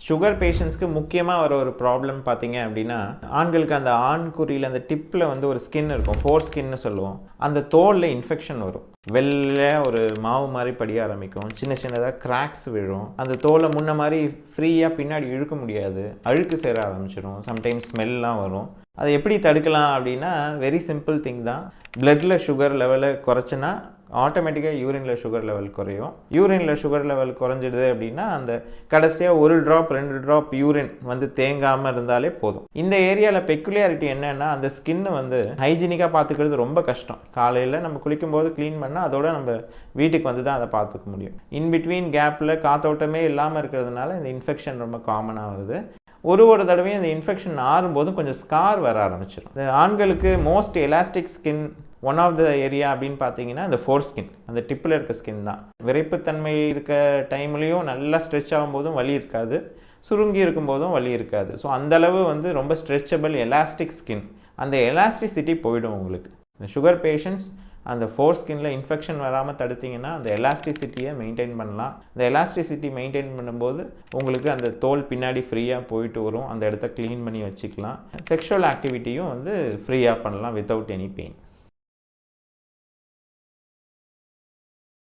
Sugar பேஷண்ட்ஸ்க்கு முக்கியமாக வர ஒரு ப்ராப்ளம் பார்த்தீங்க அப்படின்னா, ஆண்களுக்கு அந்த ஆண்குறியில் அந்த டிப்பில் வந்து ஒரு ஸ்கின் இருக்கும், ஃபோர் ஸ்கின்னு சொல்லுவோம். அந்த தோலில் இன்ஃபெக்ஷன் வரும். வெள்ளை ஒரு மாவு மாதிரி படிய ஆரம்பிக்கும், சின்ன சின்னதாக கிராக்ஸ் விழும். அந்த தோலை முன்ன மாதிரி ஃப்ரீயாக பின்னாடி இழுக்க முடியாது, அழுக்கு சேர ஆரம்பிச்சிடும். சம்டைம்ஸ் ஸ்மெல்லாம் வரும். அதை எப்படி தடுக்கலாம் அப்படின்னா, வெரி சிம்பிள் திங் தான். பிளட்டில் சுகர் லெவலை குறைச்சினா ஆட்டோமேட்டிக்காக யூரினில் சுகர் லெவல் குறையும். யூரினில் சுகர் லெவல் குறைஞ்சிடுது அப்படின்னா, அந்த கடைசியாக 1 ட்ராப் 2 ட்ராப் யூரின் வந்து தேங்காமல் இருந்தாலே போதும். இந்த ஏரியாவில் பெக்குலியாரிட்டி என்னென்னா, அந்த ஸ்கின்னு வந்து ஹைஜீனிக்காக பார்த்துக்கிறது ரொம்ப கஷ்டம். காலையில் நம்ம குளிக்கும்போது க்ளீன் பண்ணால் அதோட நம்ம வீட்டுக்கு வந்து தான் அதை பார்த்துக்க முடியும். இன்பிட்வீன் கேப்பில் காத்தோட்டமே இல்லாமல் இருக்கிறதுனால இந்த இன்ஃபெக்ஷன் ரொம்ப காமனாக வருது. ஒரு தடவையும் இந்த இன்ஃபெக்ஷன் ஆறும்போதும் கொஞ்சம் ஸ்கார் வர ஆரம்பிச்சிடும். இந்த ஆண்களுக்கு most elastic skin one of the area அப்படின்னு பார்த்தீங்கன்னா இந்த ஃபோர் ஸ்கின், அந்த டிப்பில் இருக்க ஸ்கின் தான். விரைப்புத்தன்மை இருக்க டைம்லேயும் நல்லா ஸ்ட்ரெச் ஆகும்போதும் வலி இருக்காது, சுருங்கி இருக்கும்போதும் வலி இருக்காது. ஸோ அந்தளவு வந்து ரொம்ப ஸ்ட்ரெச்சபிள் எலாஸ்டிக் ஸ்கின். அந்த எலாஸ்டிசிட்டி போயிடும் உங்களுக்கு. இந்த சுகர் பேஷண்ட்ஸ் அந்த ஃபோர் ஸ்கின்ல இன்ஃபெக்ஷன் வராமல் தடுத்திங்கன்னா அந்த எலாஸ்டிசிட்டியை மெயின்டைன் பண்ணலாம். இந்த எலாஸ்டிசிட்டி மெயின்டைன் பண்ணும்போது உங்களுக்கு அந்த தோல் பின்னாடி ஃப்ரீயாக போயிட்டு வரும், அந்த இடத்த க்ளீன் பண்ணி வச்சுக்கலாம். செக்ஷுவல் ஆக்டிவிட்டியும் வந்து ஃப்ரீயாக பண்ணலாம் வித்தவுட் எனி பெயின்.